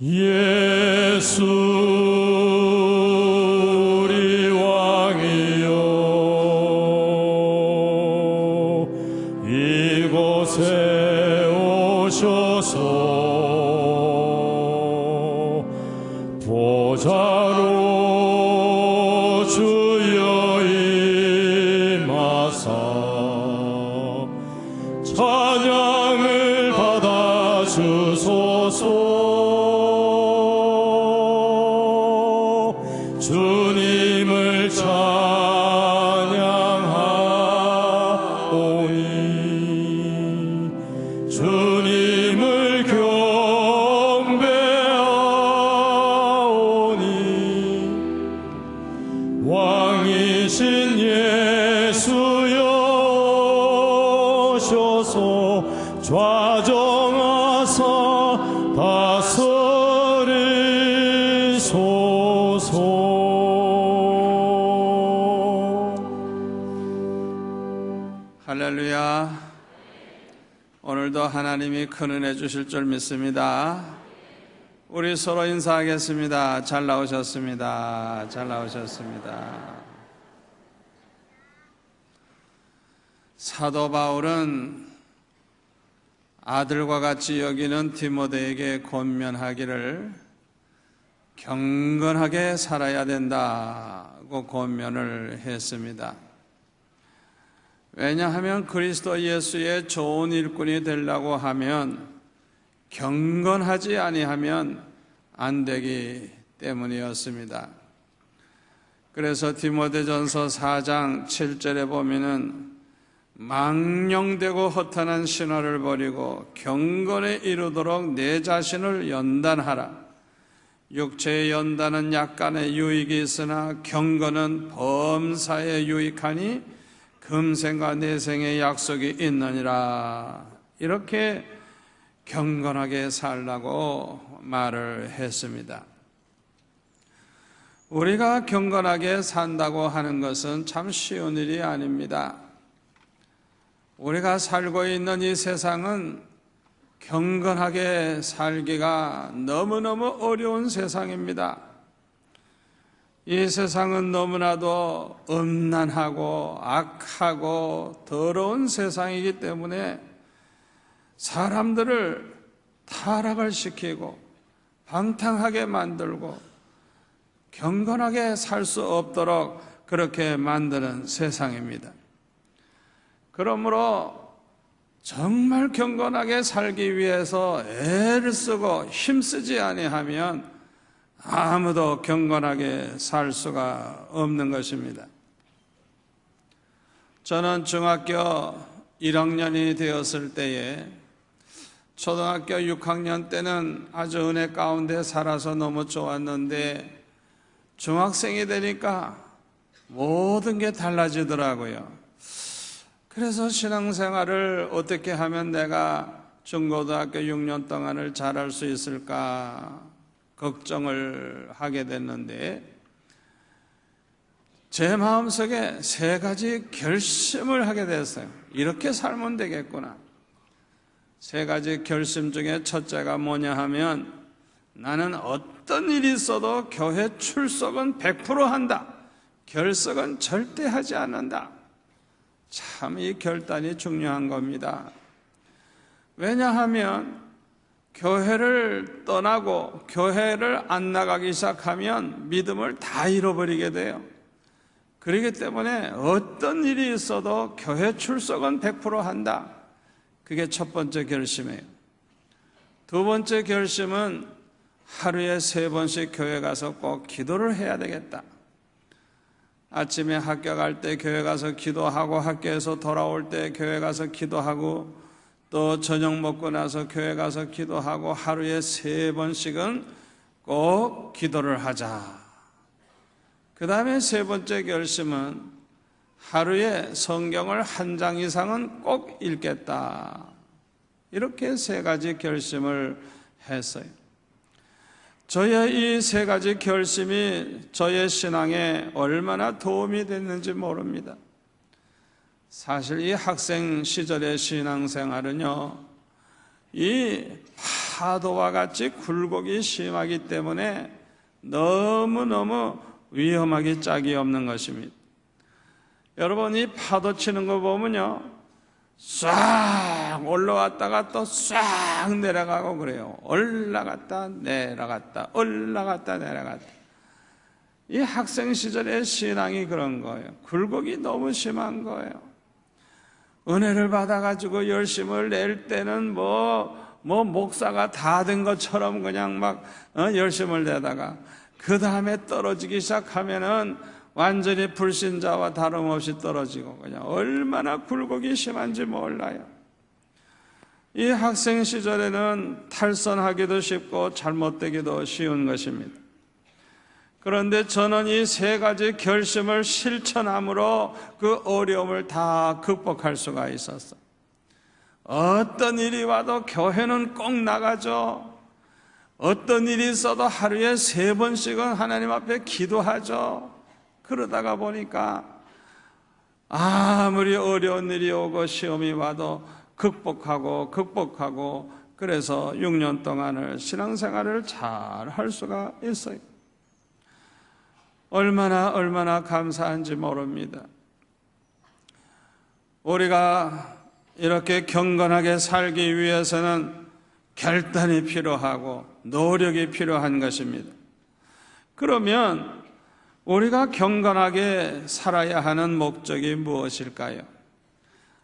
예수 우리 왕이여, 이곳에 오셔서 보좌로 주여 임하사 찬양을 받아 주소서. 주님을 찬양하오니 주님을 경배하오니 왕이신 예수여 오셔서 좌정하사 다스리소서. 할렐루야. 오늘도 하나님이 큰 은혜 주실 줄 믿습니다. 우리 서로 인사하겠습니다. 잘 나오셨습니다. 잘 나오셨습니다. 사도 바울은 아들과 같이 여기는 디모데에게 권면하기를 경건하게 살아야 된다고 권면을 했습니다. 왜냐하면 그리스도 예수의 좋은 일꾼이 되려고 하면 경건하지 아니하면 안 되기 때문이었습니다. 그래서 디모데전서 4장 7절에 보면은 망령되고 허탄한 신화를 버리고 경건에 이르도록 내 자신을 연단하라. 육체의 연단은 약간의 유익이 있으나 경건은 범사에 유익하니 금생과 내생의 약속이 있느니라. 이렇게 경건하게 살라고 말을 했습니다. 우리가 경건하게 산다고 하는 것은 참 쉬운 일이 아닙니다. 우리가 살고 있는 이 세상은 경건하게 살기가 너무너무 어려운 세상입니다. 이 세상은 너무나도 음란하고 악하고 더러운 세상이기 때문에 사람들을 타락을 시키고 방탕하게 만들고 경건하게 살 수 없도록 그렇게 만드는 세상입니다. 그러므로 정말 경건하게 살기 위해서 애를 쓰고 힘쓰지 아니하면 아무도 경건하게 살 수가 없는 것입니다. 저는 중학교 1학년이 되었을 때에 초등학교 6학년 때는 아주 은혜 가운데 살아서 너무 좋았는데 중학생이 되니까 모든 게 달라지더라고요. 그래서 신앙생활을 어떻게 하면 내가 중고등학교 6년 동안을 잘할 수 있을까 걱정을 하게 됐는데 제 마음속에 세 가지 결심을 하게 됐어요. 이렇게 살면 되겠구나. 세 가지 결심 중에 첫째가 뭐냐 하면 나는 어떤 일이 있어도 교회 출석은 100% 한다. 결석은 절대 하지 않는다. 참 이 결단이 중요한 겁니다. 왜냐하면 교회를 떠나고 교회를 안 나가기 시작하면 믿음을 다 잃어버리게 돼요. 그렇기 때문에 어떤 일이 있어도 교회 출석은 100% 한다. 그게 첫 번째 결심이에요. 두 번째 결심은 하루에 3번씩 교회 가서 꼭 기도를 해야 되겠다. 아침에 학교 갈 때 교회 가서 기도하고 학교에서 돌아올 때 교회 가서 기도하고 또 저녁 먹고 나서 교회 가서 기도하고 하루에 3번씩은 꼭 기도를 하자. 그 다음에 세 번째 결심은 하루에 성경을 1장 이상은 꼭 읽겠다. 이렇게 세 가지 결심을 했어요. 저의 이 세 가지 결심이 저의 신앙에 얼마나 도움이 됐는지 모릅니다. 사실 이 학생 시절의 신앙생활은요, 이 파도와 같이 굴곡이 심하기 때문에 너무너무 위험하기 짝이 없는 것입니다. 여러분, 이 파도 치는 거 보면요, 싹 올라왔다가 또 싹 내려가고 그래요. 올라갔다 내려갔다 올라갔다 내려갔다. 이 학생 시절의 신앙이 그런 거예요. 굴곡이 너무 심한 거예요. 은혜를 받아가지고 열심을 낼 때는 목사가 다 된 것처럼 그냥 막 열심을 내다가 그 다음에 떨어지기 시작하면은 완전히 불신자와 다름없이 떨어지고 그냥 얼마나 굴곡이 심한지 몰라요. 이 학생 시절에는 탈선하기도 쉽고 잘못되기도 쉬운 것입니다. 그런데 저는 이 세 가지 결심을 실천함으로 그 어려움을 다 극복할 수가 있었어요. 어떤 일이 와도 교회는 꼭 나가죠. 어떤 일이 있어도 하루에 3번씩은 하나님 앞에 기도하죠. 그러다가 보니까 아무리 어려운 일이 오고 시험이 와도 극복하고 그래서 6년 동안을 신앙생활을 잘 할 수가 있어요. 얼마나 감사한지 모릅니다. 우리가 이렇게 경건하게 살기 위해서는 결단이 필요하고 노력이 필요한 것입니다. 그러면 우리가 경건하게 살아야 하는 목적이 무엇일까요?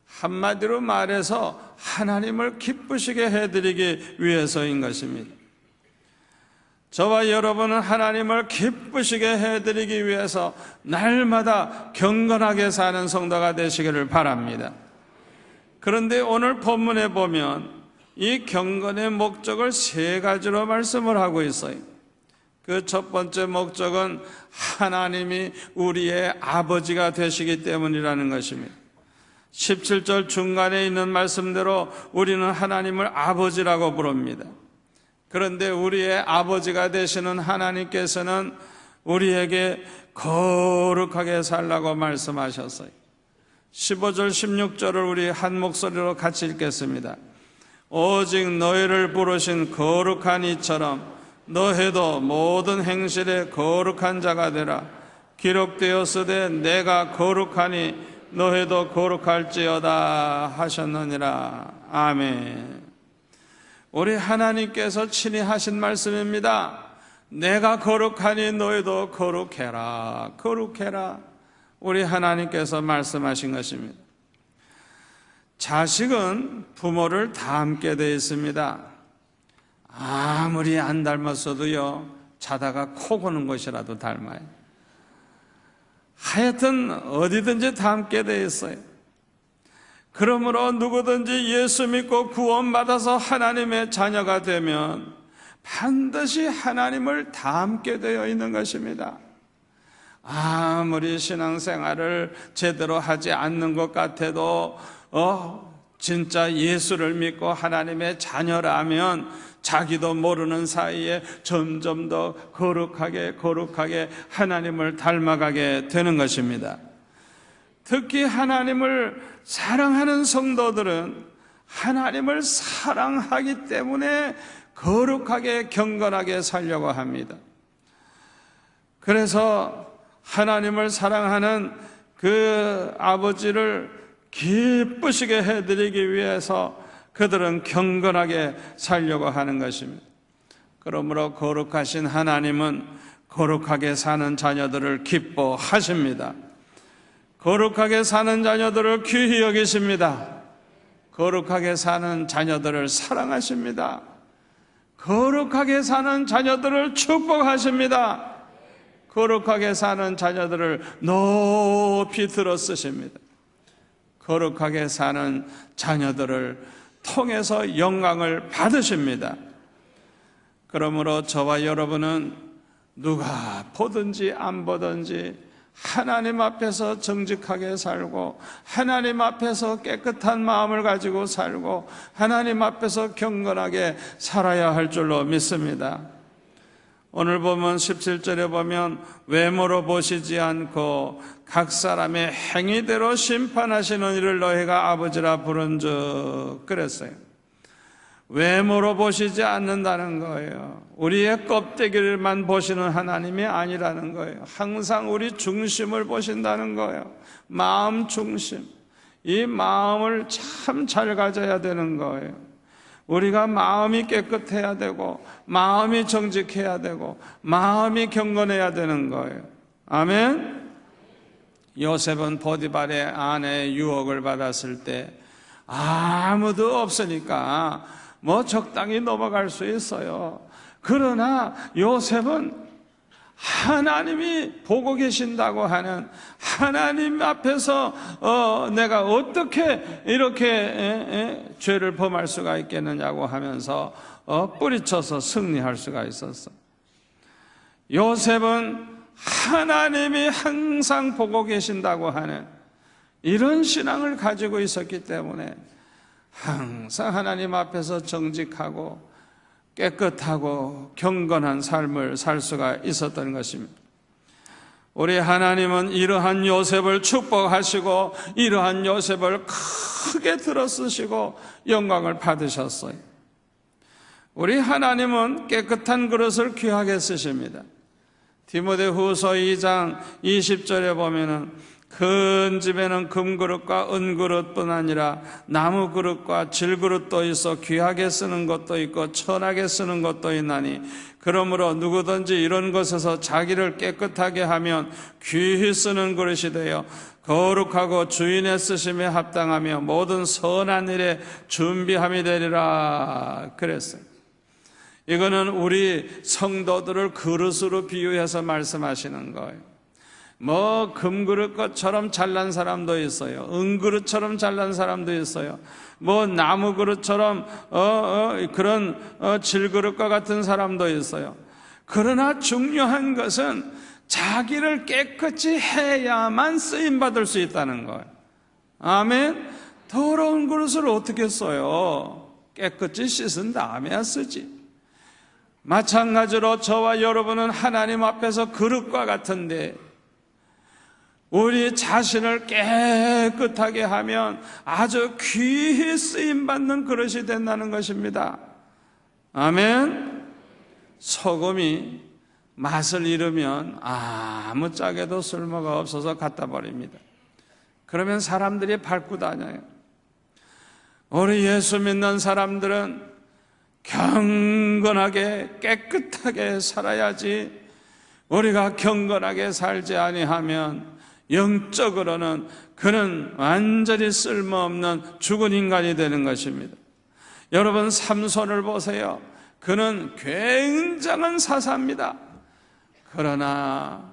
한마디로 말해서 하나님을 기쁘시게 해드리기 위해서인 것입니다. 저와 여러분은 하나님을 기쁘시게 해드리기 위해서 날마다 경건하게 사는 성도가 되시기를 바랍니다. 그런데 오늘 본문에 보면 이 경건의 목적을 3가지로 말씀을 하고 있어요. 그 첫 번째 목적은 하나님이 우리의 아버지가 되시기 때문이라는 것입니다. 17절 중간에 있는 말씀대로 우리는 하나님을 아버지라고 부릅니다. 그런데 우리의 아버지가 되시는 하나님께서는 우리에게 거룩하게 살라고 말씀하셨어요. 15절 16절을 우리 한 목소리로 같이 읽겠습니다. 오직 너희를 부르신 거룩한 이처럼 너희도 모든 행실에 거룩한 자가 되라. 기록되었으되 내가 거룩하니 너희도 거룩할지어다 하셨느니라. 아멘. 우리 하나님께서 친히 하신 말씀입니다. 내가 거룩하니 너희도 거룩해라. 거룩해라. 우리 하나님께서 말씀하신 것입니다. 자식은 부모를 닮게 되어 있습니다. 아무리 안 닮았어도요, 자다가 코 고는 것이라도 닮아요. 하여튼 어디든지 닮게 되어 있어요. 그러므로 누구든지 예수 믿고 구원받아서 하나님의 자녀가 되면 반드시 하나님을 닮게 되어 있는 것입니다. 아무리 신앙생활을 제대로 하지 않는 것 같아도 진짜 예수를 믿고 하나님의 자녀라면 자기도 모르는 사이에 점점 더 거룩하게 하나님을 닮아가게 되는 것입니다. 특히 하나님을 사랑하는 성도들은 하나님을 사랑하기 때문에 거룩하게 경건하게 살려고 합니다. 그래서 하나님을 사랑하는 그 아버지를 기쁘시게 해드리기 위해서 그들은 경건하게 살려고 하는 것입니다. 그러므로 거룩하신 하나님은 거룩하게 사는 자녀들을 기뻐하십니다. 거룩하게 사는 자녀들을 귀히 여기십니다. 거룩하게 사는 자녀들을 사랑하십니다. 거룩하게 사는 자녀들을 축복하십니다. 거룩하게 사는 자녀들을 높이 들어 쓰십니다. 거룩하게 사는 자녀들을 통해서 영광을 받으십니다. 그러므로 저와 여러분은 누가 보든지 안 보든지 하나님 앞에서 정직하게 살고 하나님 앞에서 깨끗한 마음을 가지고 살고 하나님 앞에서 경건하게 살아야 할 줄로 믿습니다. 오늘 보면 17절에 보면 외모로 보시지 않고 각 사람의 행위대로 심판하시는 이를 너희가 아버지라 부른즉 그랬어요. 외모로 보시지 않는다는 거예요. 우리의 껍데기를만 보시는 하나님이 아니라는 거예요. 항상 우리 중심을 보신다는 거예요. 마음 중심. 이 마음을 참 잘 가져야 되는 거예요. 우리가 마음이 깨끗해야 되고 마음이 정직해야 되고 마음이 경건해야 되는 거예요. 아멘. 요셉은 보디발의 아내의 유혹을 받았을 때 아무도 없으니까 뭐 적당히 넘어갈 수 있어요. 그러나 요셉은 하나님이 보고 계신다고 하는 하나님 앞에서 내가 어떻게 이렇게 죄를 범할 수가 있겠느냐고 하면서 뿌리쳐서 승리할 수가 있었어. 요셉은 하나님이 항상 보고 계신다고 하는 이런 신앙을 가지고 있었기 때문에 항상 하나님 앞에서 정직하고 깨끗하고 경건한 삶을 살 수가 있었던 것입니다. 우리 하나님은 이러한 요셉을 축복하시고 이러한 요셉을 크게 들어쓰시고 영광을 받으셨어요. 우리 하나님은 깨끗한 그릇을 귀하게 쓰십니다. 디모데후서 2장 20절에 보면은 큰 집에는 금그릇과 은그릇뿐 아니라 나무그릇과 질그릇도 있어 귀하게 쓰는 것도 있고 천하게 쓰는 것도 있나니 그러므로 누구든지 이런 것에서 자기를 깨끗하게 하면 귀히 쓰는 그릇이 되어 거룩하고 주인의 쓰심에 합당하며 모든 선한 일에 준비함이 되리라 그랬어요. 이거는 우리 성도들을 그릇으로 비유해서 말씀하시는 거예요. 뭐 금그릇 것처럼 잘난 사람도 있어요. 은그릇처럼 잘난 사람도 있어요. 뭐 나무그릇처럼 그런 질그릇과 같은 사람도 있어요. 그러나 중요한 것은 자기를 깨끗이 해야만 쓰임받을 수 있다는 거예요. 아멘. 더러운 그릇을 어떻게 써요? 깨끗이 씻은 다음에야 쓰지. 마찬가지로 저와 여러분은 하나님 앞에서 그릇과 같은데 우리 자신을 깨끗하게 하면 아주 귀히 쓰임받는 그릇이 된다는 것입니다. 아멘. 소금이 맛을 잃으면 아무짝에도 쓸모가 없어서 갖다 버립니다. 그러면 사람들이 밟고 다녀요. 우리 예수 믿는 사람들은 경건하게 깨끗하게 살아야지. 우리가 경건하게 살지 아니하면 영적으로는 그는 완전히 쓸모없는 죽은 인간이 되는 것입니다. 여러분 삼손을 보세요. 그는 굉장한 사사입니다. 그러나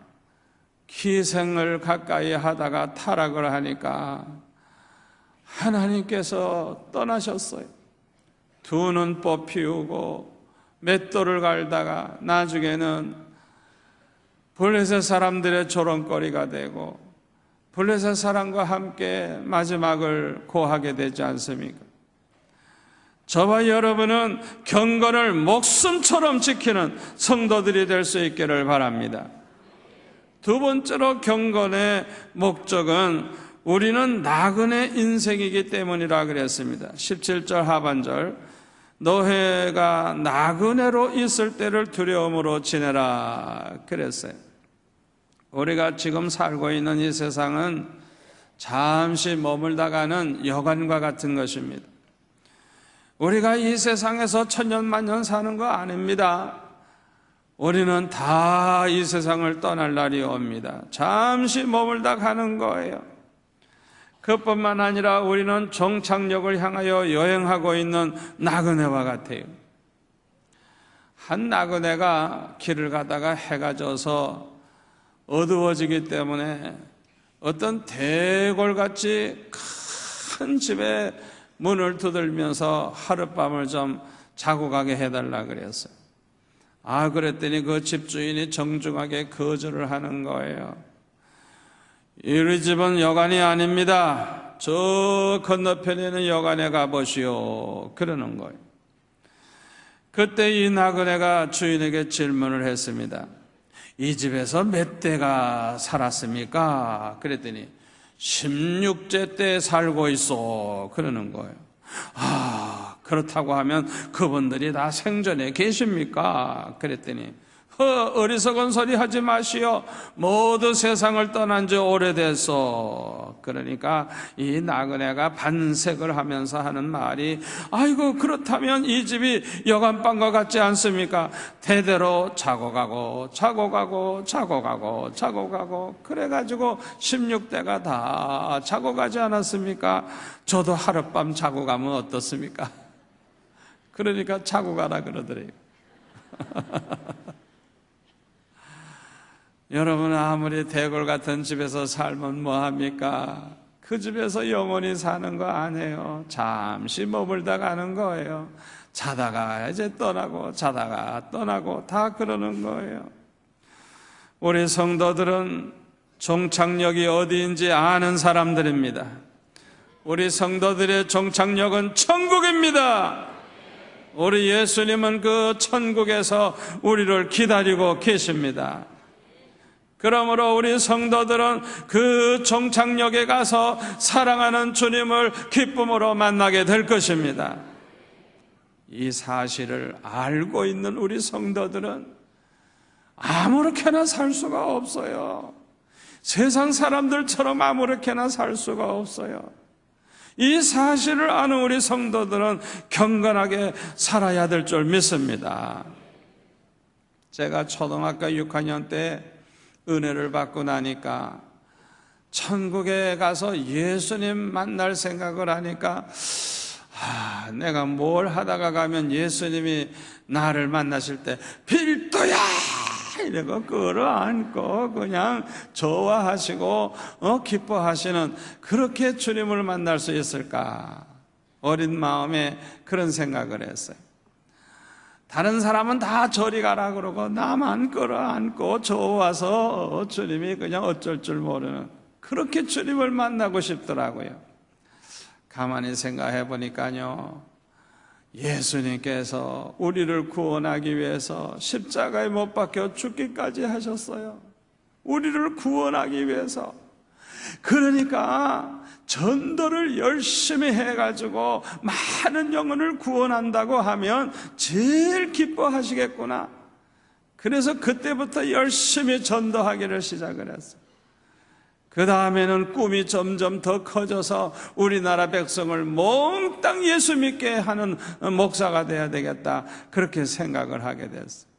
기생을 가까이 하다가 타락을 하니까 하나님께서 떠나셨어요. 두 눈 뽑히우고 맷돌을 갈다가 나중에는 블레셋 사람들의 조롱거리가 되고 블레셋 사람과 함께 마지막을 고하게 되지 않습니까? 저와 여러분은 경건을 목숨처럼 지키는 성도들이 될 수 있기를 바랍니다. 두 번째로 경건의 목적은 우리는 나그네 인생이기 때문이라 그랬습니다. 17절 하반절 너희가 나그네로 있을 때를 두려움으로 지내라 그랬어요. 우리가 지금 살고 있는 이 세상은 잠시 머물다가는 여관과 같은 것입니다. 우리가 이 세상에서 천년만년 사는 거 아닙니다. 우리는 다 이 세상을 떠날 날이 옵니다. 잠시 머물다 가는 거예요. 그뿐만 아니라 우리는 종착역을 향하여 여행하고 있는 나그네와 같아요. 한 나그네가 길을 가다가 해가 져서 어두워지기 때문에 어떤 대궐같이 큰 집에 문을 두들면서 하룻밤을 좀 자고 가게 해달라 그랬어요. 그랬더니 그 집주인이 정중하게 거절을 하는 거예요. 우리 집은 여관이 아닙니다. 저 건너편에 있는 여관에 가보시오. 그러는 거예요. 그때 이 나그네가 주인에게 질문을 했습니다. 이 집에서 몇 대가 살았습니까? 그랬더니 16째 때 살고 있어. 그러는 거예요. 그렇다고 하면 그분들이 다 생전에 계십니까? 그랬더니 어리석은 소리 하지 마시오. 모두 세상을 떠난 지 오래됐어. 그러니까 이 나그네가 반색을 하면서 하는 말이, 아이고 그렇다면 이 집이 여간방과 같지 않습니까? 대대로 자고 가고 자고 가고 자고 가고 자고 가고 그래가지고 16대가 다 자고 가지 않았습니까? 저도 하룻밤 자고 가면 어떻습니까? 그러니까 자고 가라 그러더래요. 여러분, 아무리 대골 같은 집에서 살면 뭐합니까? 그 집에서 영원히 사는 거 아니에요. 잠시 머물다 가는 거예요. 자다가 이제 떠나고 자다가 떠나고 다 그러는 거예요. 우리 성도들은 종착역이 어디인지 아는 사람들입니다. 우리 성도들의 종착역은 천국입니다. 우리 예수님은 그 천국에서 우리를 기다리고 계십니다. 그러므로 우리 성도들은 그 종착역에 가서 사랑하는 주님을 기쁨으로 만나게 될 것입니다. 이 사실을 알고 있는 우리 성도들은 아무렇게나 살 수가 없어요. 세상 사람들처럼 아무렇게나 살 수가 없어요. 이 사실을 아는 우리 성도들은 경건하게 살아야 될 줄 믿습니다. 제가 초등학교 6학년 때 은혜를 받고 나니까 천국에 가서 예수님 만날 생각을 하니까 내가 뭘 하다가 가면 예수님이 나를 만나실 때 빌도야 이러고 끌어안고 그냥 좋아하시고 기뻐하시는, 그렇게 주님을 만날 수 있을까? 어린 마음에 그런 생각을 했어요. 다른 사람은 다 저리 가라 그러고 나만 끌어안고 좋아서 주님이 그냥 어쩔 줄 모르는, 그렇게 주님을 만나고 싶더라고요. 가만히 생각해 보니까요, 예수님께서 우리를 구원하기 위해서 십자가에 못 박혀 죽기까지 하셨어요. 우리를 구원하기 위해서. 그러니까 전도를 열심히 해가지고 많은 영혼을 구원한다고 하면 제일 기뻐하시겠구나. 그래서 그때부터 열심히 전도하기를 시작을 했어요. 그 다음에는 꿈이 점점 더 커져서 우리나라 백성을 몽땅 예수 믿게 하는 목사가 돼야 되겠다, 그렇게 생각을 하게 됐어요.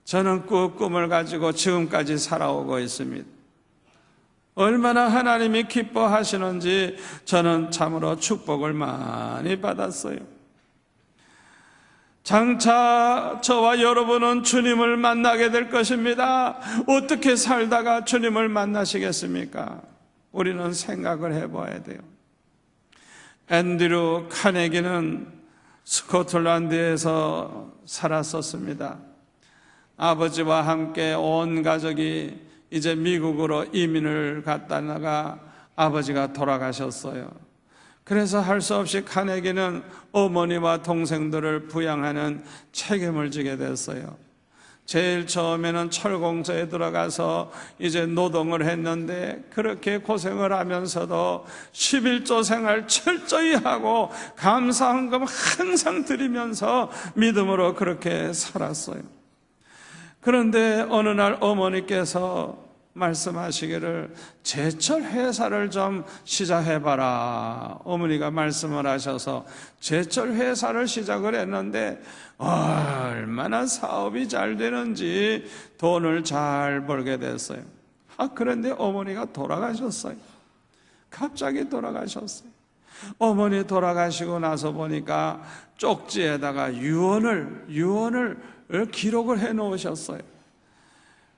저는 그 꿈을 가지고 지금까지 살아오고 있습니다. 얼마나 하나님이 기뻐하시는지 저는 참으로 축복을 많이 받았어요. 장차 저와 여러분은 주님을 만나게 될 것입니다. 어떻게 살다가 주님을 만나시겠습니까? 우리는 생각을 해봐야 돼요. 앤드류 카네기는 스코틀랜드에서 살았었습니다. 아버지와 함께 온 가족이 이제 미국으로 이민을 갔다가 아버지가 돌아가셨어요. 그래서 할 수 없이 카네기는 어머니와 동생들을 부양하는 책임을 지게 됐어요. 제일 처음에는 철공소에 들어가서 이제 노동을 했는데, 그렇게 고생을 하면서도 11조 생활 철저히 하고 감사헌금 항상 드리면서 믿음으로 그렇게 살았어요. 그런데 어느 날 어머니께서 말씀하시기를 제철 회사를 좀 시작해봐라. 어머니가 말씀을 하셔서 제철 회사를 시작을 했는데 얼마나 사업이 잘 되는지 돈을 잘 벌게 됐어요. 그런데 어머니가 돌아가셨어요. 갑자기 돌아가셨어요. 어머니 돌아가시고 나서 보니까 쪽지에다가 유언을 기록을 해 놓으셨어요.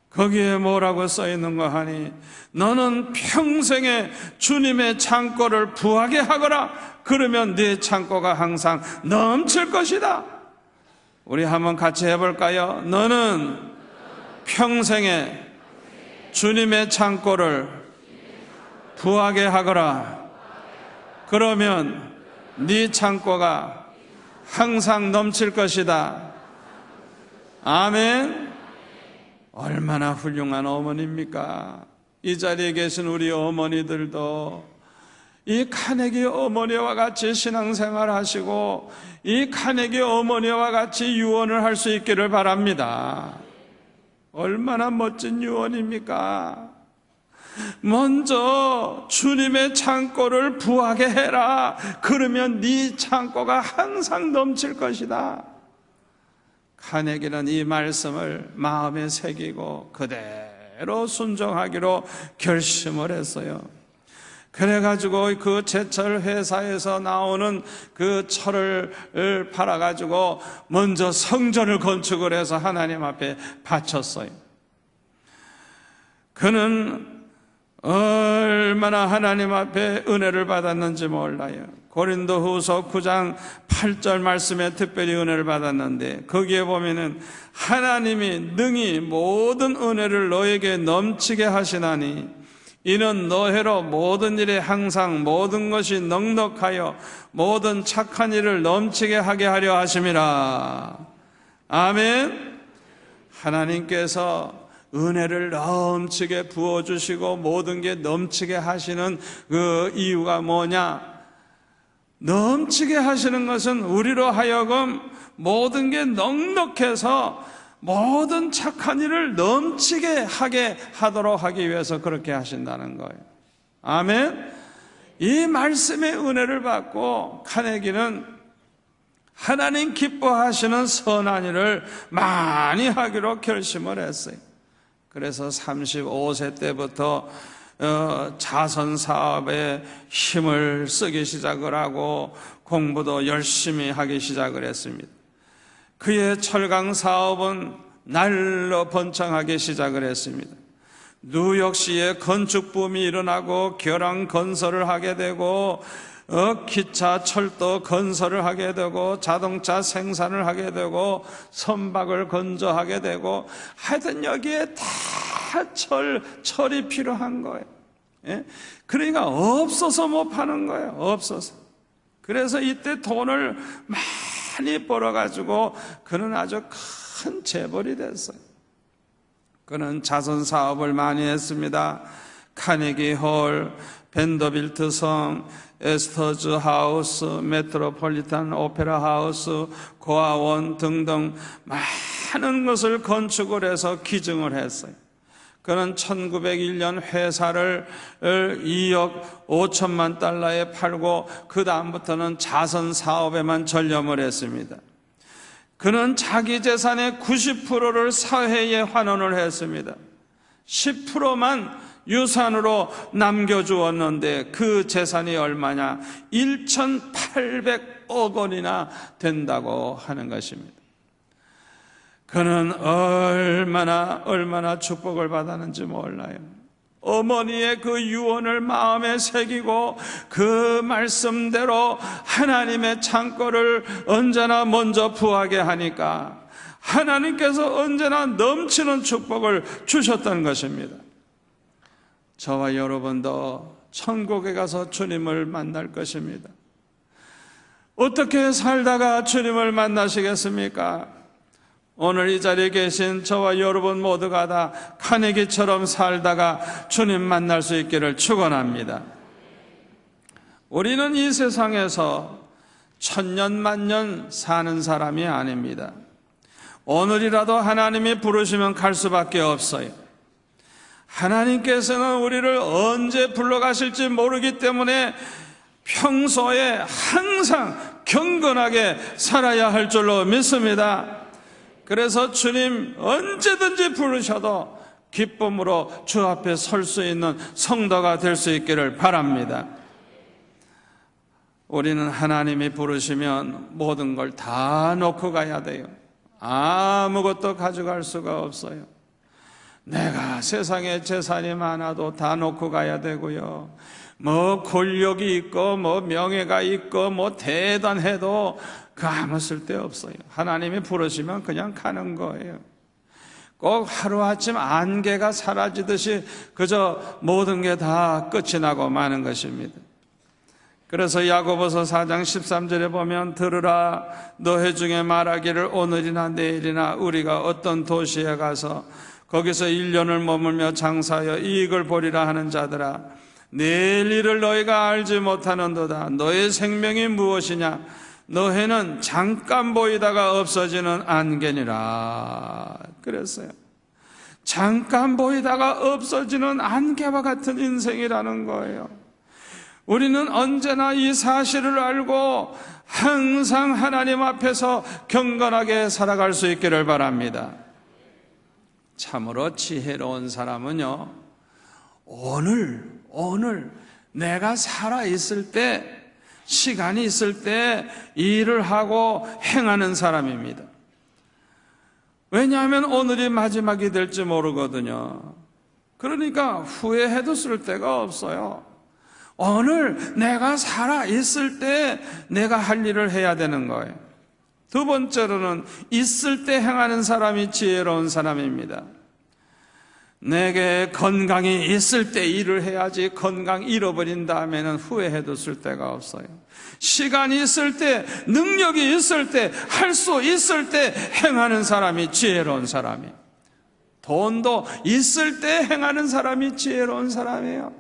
거기에 뭐라고 써 있는가 하니, 너는 평생에 주님의 창고를 부하게 하거라. 그러면 네 창고가 항상 넘칠 것이다. 우리 한번 같이 해볼까요? 너는 평생에 주님의 창고를 부하게 하거라. 그러면 네 창고가 항상 넘칠 것이다. 아멘. 얼마나 훌륭한 어머니입니까? 이 자리에 계신 우리 어머니들도 이 카네기 어머니와 같이 신앙생활 하시고 이 카네기 어머니와 같이 유언을 할 수 있기를 바랍니다. 얼마나 멋진 유언입니까? 먼저 주님의 창고를 부하게 해라. 그러면 네 창고가 항상 넘칠 것이다. 카네기는 이 말씀을 마음에 새기고 그대로 순종하기로 결심을 했어요. 그래가지고 그 제철 회사에서 나오는 그 철을 팔아가지고 먼저 성전을 건축을 해서 하나님 앞에 바쳤어요. 그는 얼마나 하나님 앞에 은혜를 받았는지 몰라요. 고린도후서 9장 8절 말씀에 특별히 은혜를 받았는데 거기에 보면은 하나님이 능히 모든 은혜를 너에게 넘치게 하시나니 이는 너희로 모든 일에 항상 모든 것이 넉넉하여 모든 착한 일을 넘치게 하게 하려 하심이라. 아멘. 하나님께서 은혜를 넘치게 부어주시고 모든 게 넘치게 하시는 그 이유가 뭐냐? 넘치게 하시는 것은 우리로 하여금 모든 게 넉넉해서 모든 착한 일을 넘치게 하게 하도록 하기 위해서 그렇게 하신다는 거예요. 아멘. 이 말씀의 은혜를 받고 카네기는 하나님 기뻐하시는 선한 일을 많이 하기로 결심을 했어요. 그래서 35세 때부터 자선 사업에 힘을 쓰기 시작을 하고 공부도 열심히 하기 시작을 했습니다. 그의 철강 사업은 날로 번창하기 시작을 했습니다. 뉴욕시에 건축 붐이 일어나고 결항 건설을 하게 되고 기차, 철도 건설을 하게 되고 자동차 생산을 하게 되고 선박을 건조하게 되고 하여튼 여기에 다 철이 필요한 거예요. 예? 그러니까 없어서 못 파는 거예요. 없어서. 그래서 이때 돈을 많이 벌어가지고 그는 아주 큰 재벌이 됐어요. 그는 자선 사업을 많이 했습니다. 카네기 홀, 벤더빌트 성, 에스터즈 하우스, 메트로폴리탄 오페라 하우스, 고아원 등등 많은 것을 건축을 해서 기증을 했어요. 그는 1901년 회사를 2억 5천만 달러에 팔고 그 다음부터는 자선 사업에만 전념을 했습니다. 그는 자기 재산의 90%를 사회에 환원을 했습니다. 10%만 유산으로 남겨주었는데 그 재산이 얼마냐? 1,800억 원이나 된다고 하는 것입니다. 그는 얼마나 축복을 받았는지 몰라요. 어머니의 그 유언을 마음에 새기고 그 말씀대로 하나님의 창고를 언제나 먼저 부하게 하니까 하나님께서 언제나 넘치는 축복을 주셨던 것입니다. 저와 여러분도 천국에 가서 주님을 만날 것입니다. 어떻게 살다가 주님을 만나시겠습니까? 오늘 이 자리에 계신 저와 여러분 모두가 다 카네기처럼 살다가 주님 만날 수 있기를 축원합니다. 우리는 이 세상에서 천년만년 사는 사람이 아닙니다. 오늘이라도 하나님이 부르시면 갈 수밖에 없어요. 하나님께서는 우리를 언제 불러가실지 모르기 때문에 평소에 항상 경건하게 살아야 할 줄로 믿습니다. 그래서 주님 언제든지 부르셔도 기쁨으로 주 앞에 설 수 있는 성도가 될 수 있기를 바랍니다. 우리는 하나님이 부르시면 모든 걸 다 놓고 가야 돼요. 아무것도 가져갈 수가 없어요. 내가 세상에 재산이 많아도 다 놓고 가야 되고요. 뭐 권력이 있고 뭐 명예가 있고 뭐 대단해도 그 아무 쓸데없어요. 하나님이 부르시면 그냥 가는 거예요. 꼭 하루아침 안개가 사라지듯이 그저 모든 게 다 끝이 나고 마는 것입니다. 그래서 야고보서 4장 13절에 보면 들으라 너희 중에 말하기를 오늘이나 내일이나 우리가 어떤 도시에 가서 거기서 1년을 머물며 장사하여 이익을 보리라 하는 자들아 내일 일을 너희가 알지 못하는도다. 너의 생명이 무엇이냐? 너희는 잠깐 보이다가 없어지는 안개니라 그랬어요. 잠깐 보이다가 없어지는 안개와 같은 인생이라는 거예요. 우리는 언제나 이 사실을 알고 항상 하나님 앞에서 경건하게 살아갈 수 있기를 바랍니다. 참으로 지혜로운 사람은요, 오늘 내가 살아있을 때, 시간이 있을 때 일을 하고 행하는 사람입니다. 왜냐하면 오늘이 마지막이 될지 모르거든요. 그러니까 후회해도 쓸 데가 없어요. 오늘 내가 살아있을 때 내가 할 일을 해야 되는 거예요. 두 번째로는 있을 때 행하는 사람이 지혜로운 사람입니다. 내게 건강이 있을 때 일을 해야지 건강 잃어버린 다음에는 후회해도 쓸 데가 없어요. 시간이 있을 때, 능력이 있을 때, 할 수 있을 때 행하는 사람이 지혜로운 사람이에요. 돈도 있을 때 행하는 사람이 지혜로운 사람이에요.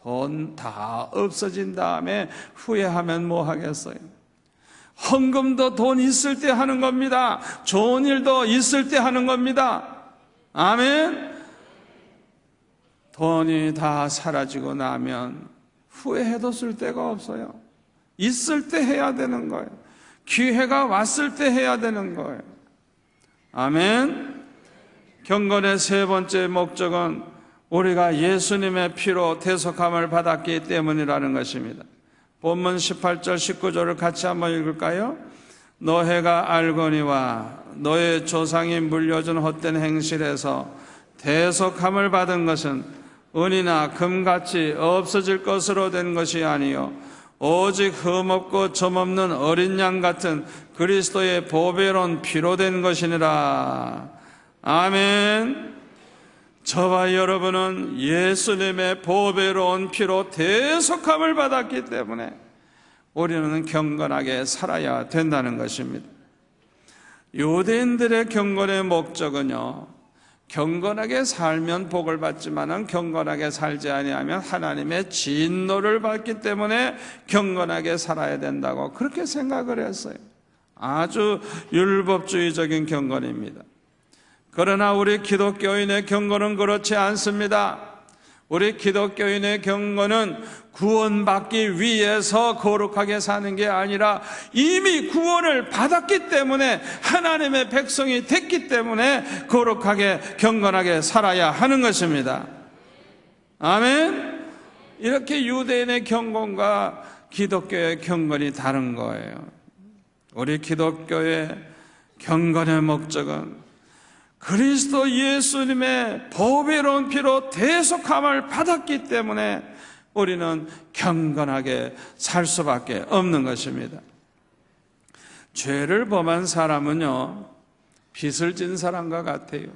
돈 다 없어진 다음에 후회하면 뭐 하겠어요? 헌금도 돈 있을 때 하는 겁니다. 좋은 일도 있을 때 하는 겁니다. 아멘. 돈이 다 사라지고 나면 후회해도 쓸 데가 없어요. 있을 때 해야 되는 거예요. 기회가 왔을 때 해야 되는 거예요. 아멘. 경건의 세 번째 목적은 우리가 예수님의 피로 대속함을 받았기 때문이라는 것입니다. 본문 18절 19절을 같이 한번 읽을까요? 너희가 알거니와 너의 조상이 물려준 헛된 행실에서 대속함을 받은 것은 은이나 금같이 없어질 것으로 된 것이 아니요 오직 흠없고 점없는 어린 양 같은 그리스도의 보배로운 피로 된 것이니라. 아멘. 저와 여러분은 예수님의 보배로운 피로 대속함을 받았기 때문에 우리는 경건하게 살아야 된다는 것입니다. 유대인들의 경건의 목적은요, 경건하게 살면 복을 받지만은 경건하게 살지 아니하면 하나님의 진노를 받기 때문에 경건하게 살아야 된다고 그렇게 생각을 했어요. 아주 율법주의적인 경건입니다. 그러나 우리 기독교인의 경건은 그렇지 않습니다. 우리 기독교인의 경건은 구원받기 위해서 거룩하게 사는 게 아니라 이미 구원을 받았기 때문에 하나님의 백성이 됐기 때문에 거룩하게 경건하게 살아야 하는 것입니다. 아멘. 이렇게 유대인의 경건과 기독교의 경건이 다른 거예요. 우리 기독교의 경건의 목적은 그리스도 예수님의 보배로운 피로 대속함을 받았기 때문에 우리는 경건하게 살 수밖에 없는 것입니다. 죄를 범한 사람은요, 빚을 진 사람과 같아요.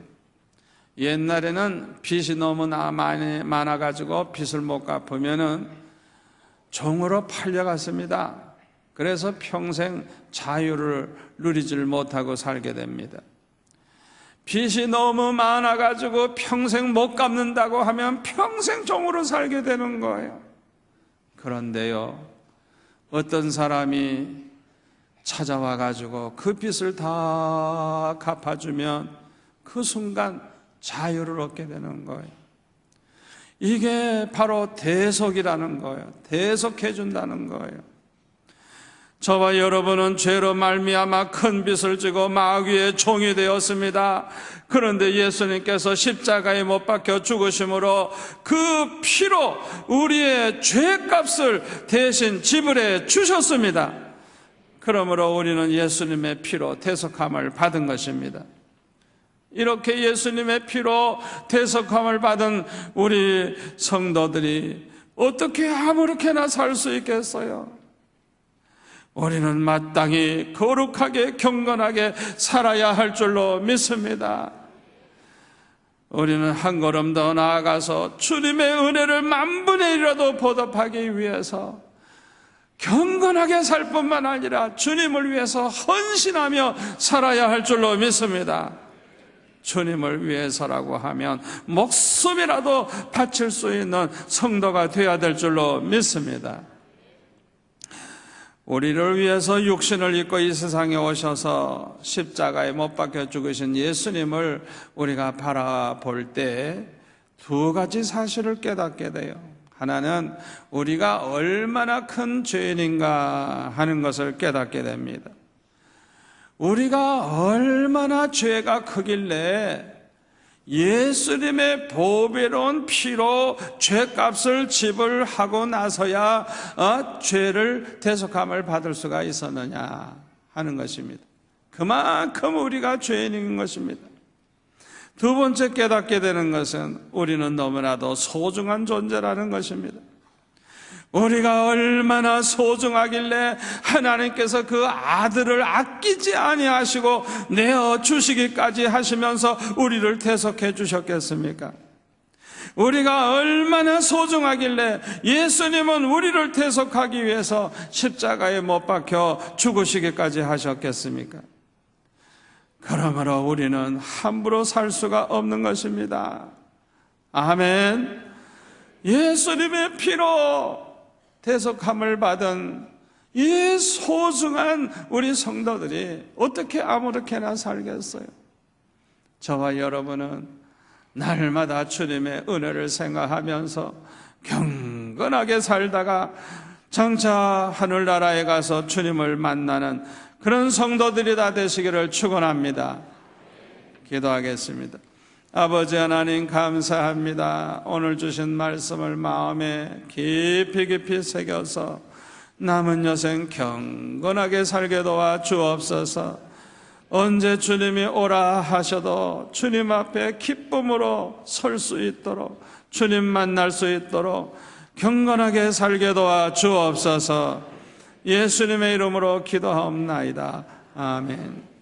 옛날에는 빚이 너무 많아가지고 빚을 못 갚으면은 종으로 팔려갔습니다. 그래서 평생 자유를 누리질 못하고 살게 됩니다. 빚이 너무 많아가지고 평생 못 갚는다고 하면 평생 종으로 살게 되는 거예요. 그런데요, 어떤 사람이 찾아와가지고 그 빚을 다 갚아주면 그 순간 자유를 얻게 되는 거예요. 이게 바로 대속이라는 거예요. 대속해준다는 거예요. 저와 여러분은 죄로 말미암아 큰 빚을 지고 마귀의 종이 되었습니다. 그런데 예수님께서 십자가에 못 박혀 죽으심으로 그 피로 우리의 죄값을 대신 지불해 주셨습니다. 그러므로 우리는 예수님의 피로 대속함을 받은 것입니다. 이렇게 예수님의 피로 대속함을 받은 우리 성도들이 어떻게 아무렇게나 살 수 있겠어요? 우리는 마땅히 거룩하게 경건하게 살아야 할 줄로 믿습니다. 우리는 한 걸음 더 나아가서 주님의 은혜를 만분의 1이라도 보답하기 위해서 경건하게 살 뿐만 아니라 주님을 위해서 헌신하며 살아야 할 줄로 믿습니다. 주님을 위해서라고 하면 목숨이라도 바칠 수 있는 성도가 되어야 될 줄로 믿습니다. 우리를 위해서 육신을 입고 이 세상에 오셔서 십자가에 못 박혀 죽으신 예수님을 우리가 바라볼 때 두 가지 사실을 깨닫게 돼요. 하나는 우리가 얼마나 큰 죄인인가 하는 것을 깨닫게 됩니다. 우리가 얼마나 죄가 크길래 예수님의 보배로운 피로 죄값을 지불하고 나서야 죄를 대속함을 받을 수가 있었느냐 하는 것입니다. 그만큼 우리가 죄인인 것입니다. 두 번째 깨닫게 되는 것은 우리는 너무나도 소중한 존재라는 것입니다. 우리가 얼마나 소중하길래 하나님께서 그 아들을 아끼지 아니하시고 내어 주시기까지 하시면서 우리를 대속해 주셨겠습니까? 우리가 얼마나 소중하길래 예수님은 우리를 대속하기 위해서 십자가에 못 박혀 죽으시기까지 하셨겠습니까? 그러므로 우리는 함부로 살 수가 없는 것입니다. 아멘. 예수님의 피로 대속함을 받은 이 소중한 우리 성도들이 어떻게 아무렇게나 살겠어요? 저와 여러분은 날마다 주님의 은혜를 생각하면서 경건하게 살다가 장차 하늘나라에 가서 주님을 만나는 그런 성도들이 다 되시기를 축원합니다. 기도하겠습니다. 아버지 하나님 감사합니다. 오늘 주신 말씀을 마음에 깊이 새겨서 남은 여생 경건하게 살게 도와 주옵소서. 언제 주님이 오라 하셔도 주님 앞에 기쁨으로 설 수 있도록, 주님 만날 수 있도록 경건하게 살게 도와 주옵소서. 예수님의 이름으로 기도하옵나이다. 아멘.